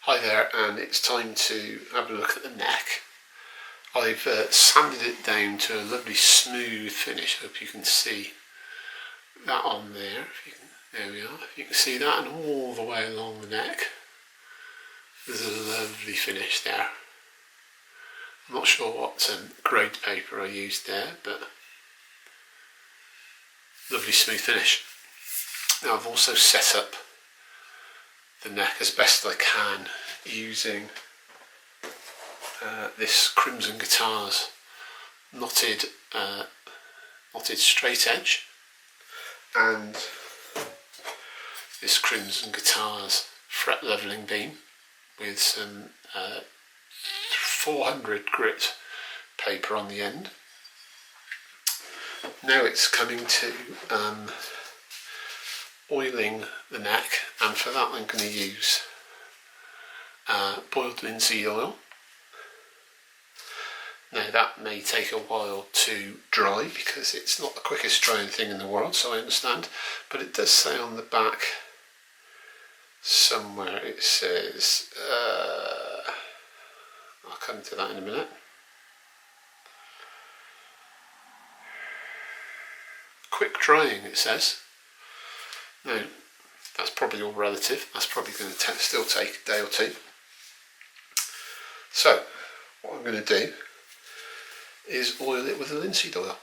Hi there, and it's time to have a look at the neck. I've sanded it down to a lovely smooth finish. Hope you can see that on there. There we are. You can see that, and all the way along the neck. There's a lovely finish there. I'm not sure what grade paper I used there, but lovely smooth finish. Now I've also set up the neck as best I can using this Coban Guitars knotted straight edge and this Coban Guitars fret leveling beam with some 400 grit paper on the end. Now it's coming to oiling the neck, and for that I'm going to use boiled linseed oil. Now that may take a while to dry because it's not the quickest drying thing in the world, so I understand, but it does say on the back somewhere, it says, I'll come to that in a minute. Quick drying, it says. Now, that's probably all relative. That's probably going to still take a day or two. So, what I'm going to do is oil it with the linseed oil.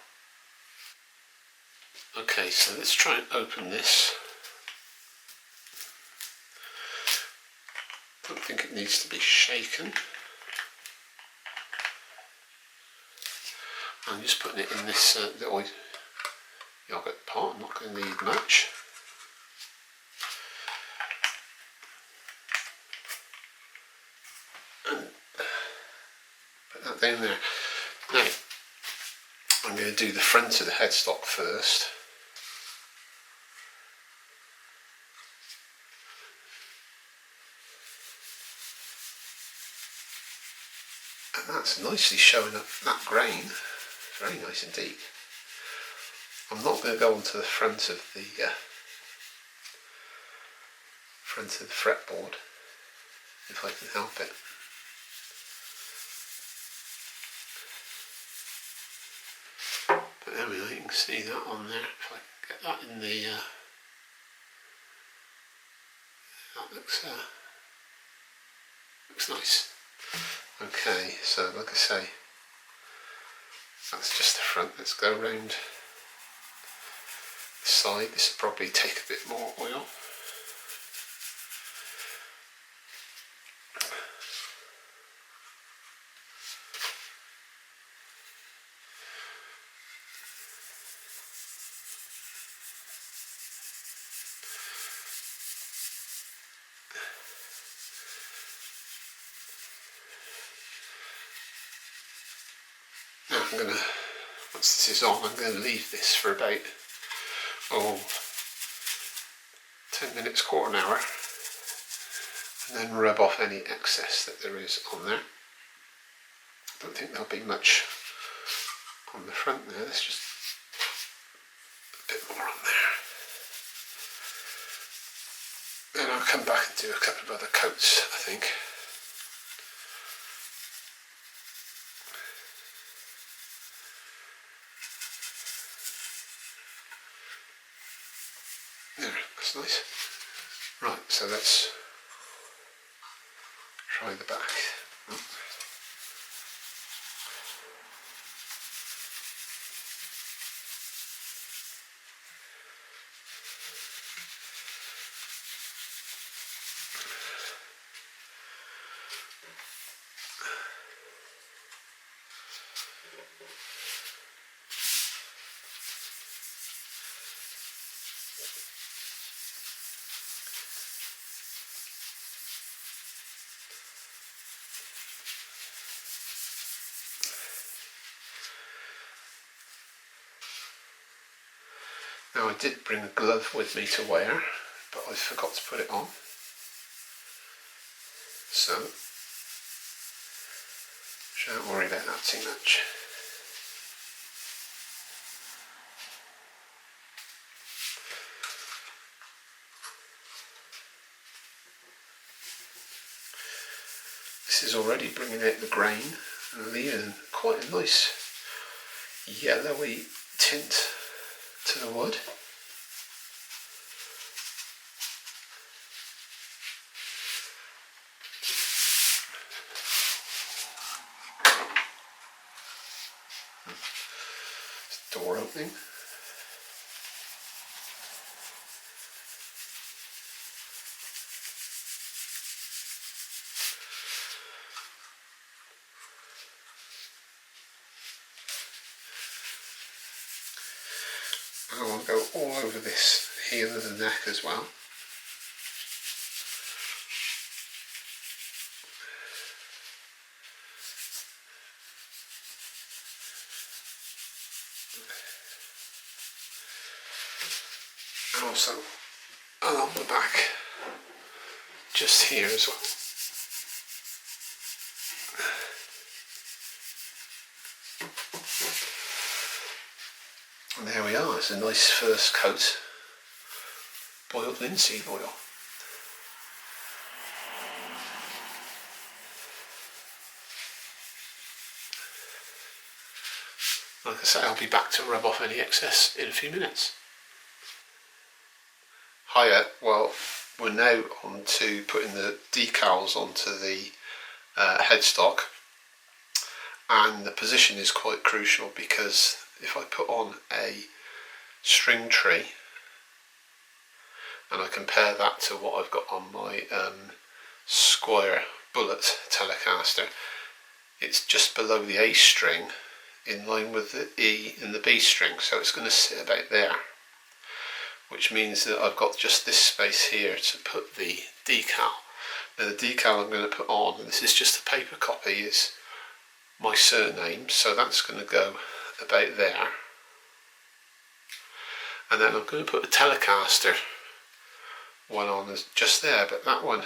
Okay, so let's try and open this. I don't think it needs to be shaken. I'm just putting it in this little yogurt pot. I'm not going to need much. Put that down there. Now, I'm going to do the front of the headstock first. And that's nicely showing up that grain. Very nice indeed. I'm not going to go onto the front of the fretboard if I can help it. But there we go, you can see that on there. If I get that in the that looks nice. Okay, so like I say, that's just the front. Let's go round the side. This will probably take a bit more oil. Now I'm going to, once this is on, I'm going to leave this for about 10 minutes, quarter of an hour, and then rub off any excess that there is on there. I don't think there'll be much on the front there. There's just a bit more on there. Then I'll come back and do a couple of other coats, I think. There, that's nice. Right, so let's try the back. Now I did bring a glove with me to wear, but I forgot to put it on. So, shan't worry about that too much. This is already bringing out the grain and leaving quite a nice yellowy tint to the wood. Door opening. And I want to go all over this heel of the neck as well. And also along the back, just here as well. And there we are, it's a nice first coat, boiled linseed oil. Like I say, I'll be back to rub off any excess in a few minutes. Hiya, well, we're now on to putting the decals onto the headstock, and the position is quite crucial because if I put on a string tree and I compare that to what I've got on my square bullet Telecaster, it's just below the A string in line with the E and the B string, so it's going to sit about there, which means that I've got just this space here to put the decal. Now the decal I'm going to put on, and this is just a paper copy, is my surname, so that's going to go about there. And then I'm going to put a Telecaster one on just there, but that one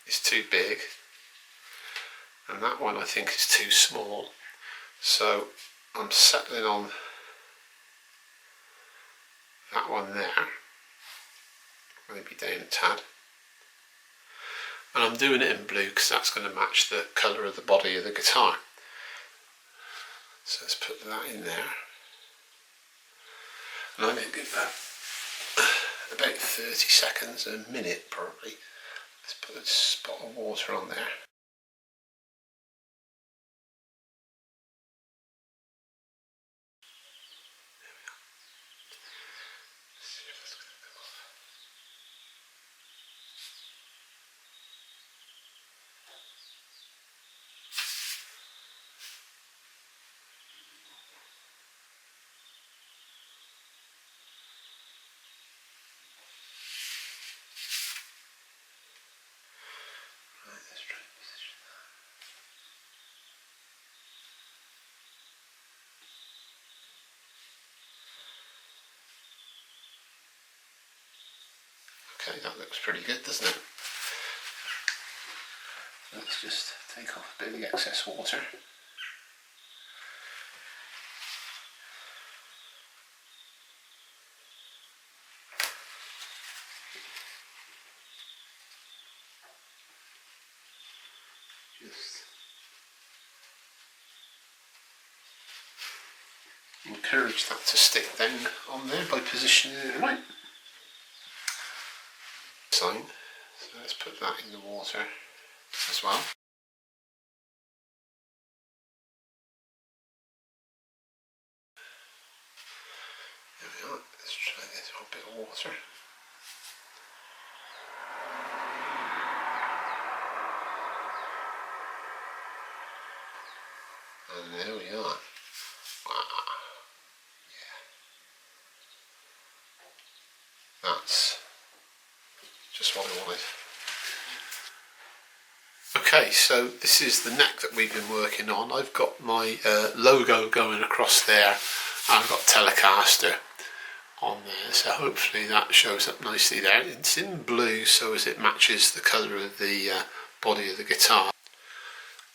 is too big and that one I think is too small, so I'm settling on that one there, maybe down a tad, and I'm doing it in blue because that's going to match the colour of the body of the guitar. So let's put that in there, and I'm going to give that about 30 seconds, a minute probably. Let's put a spot of water on there. Okay, that looks pretty good, doesn't it? Let's just take off a bit of the excess water. Just encourage that to stick down on there by positioning it right. So let's put that in the water as well. There we are, let's try this with a bit of water. And there we are. Wow. Yeah. That's just what I wanted. Okay, so this is the neck that we've been working on. I've got my logo going across there, and I've got Telecaster on there, so hopefully that shows up nicely there. It's in blue so as it matches the colour of the body of the guitar.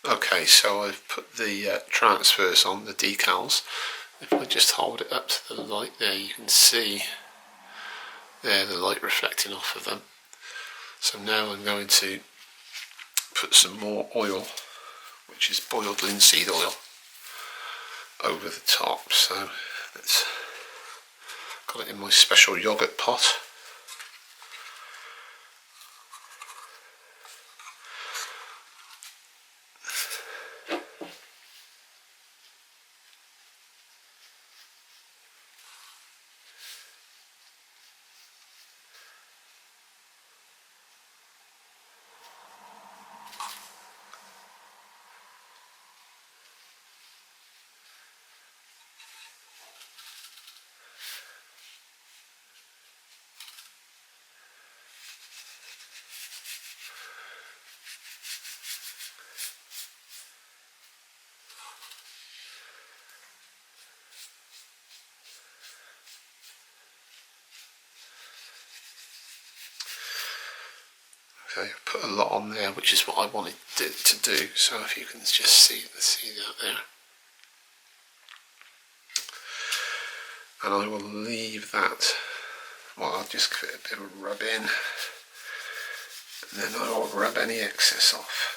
Okay, so I've put the transfers on, the decals. If I just hold it up to the light there, you can see there the light reflecting off of them. So now I'm going to put some more oil which is boiled linseed oil over the top. So let's got it in my special yogurt pot. Okay, put a lot on there, which is what I wanted it to do. So if you can just see that there, and I will leave that. Well, I'll just give it a bit of a rub in, and then I will rub any excess off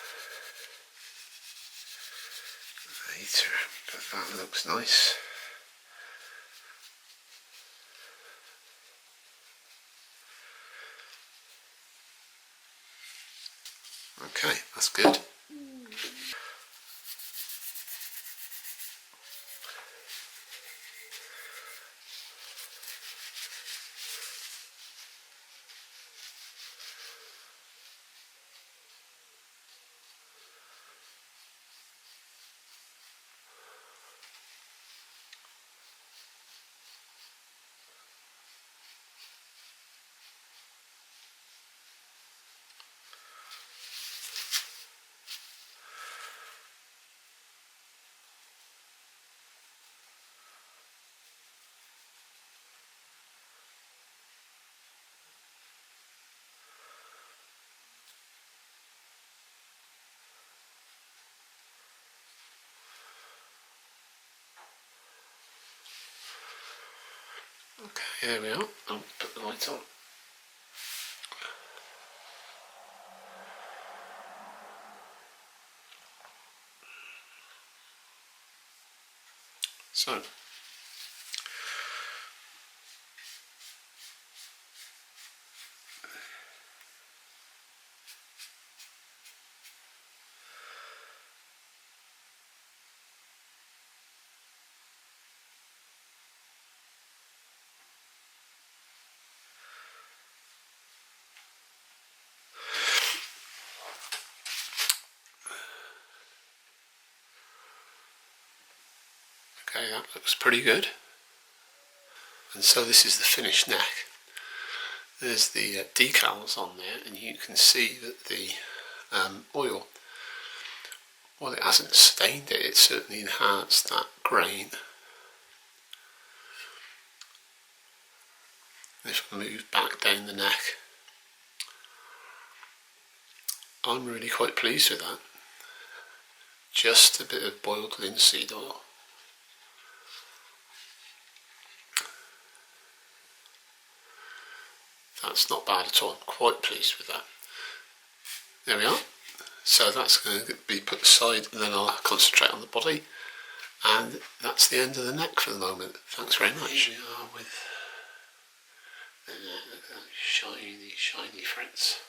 later. But that looks nice. Okay, that's good. Okay, here we are. I'll put the light on. So, okay, that looks pretty good. And so this is the finished neck. There's the decals on there, and you can see that the oil, well, it hasn't stained it, it certainly enhanced that grain. If I move back down the neck, I'm really quite pleased with that. Just a bit of boiled linseed oil. That's not bad at all. I'm quite pleased with that. There we are. So that's going to be put aside, and then I'll concentrate on the body. And that's the end of the neck for the moment. Thanks very much. Here we are with the neck. Look at that shiny, shiny frets.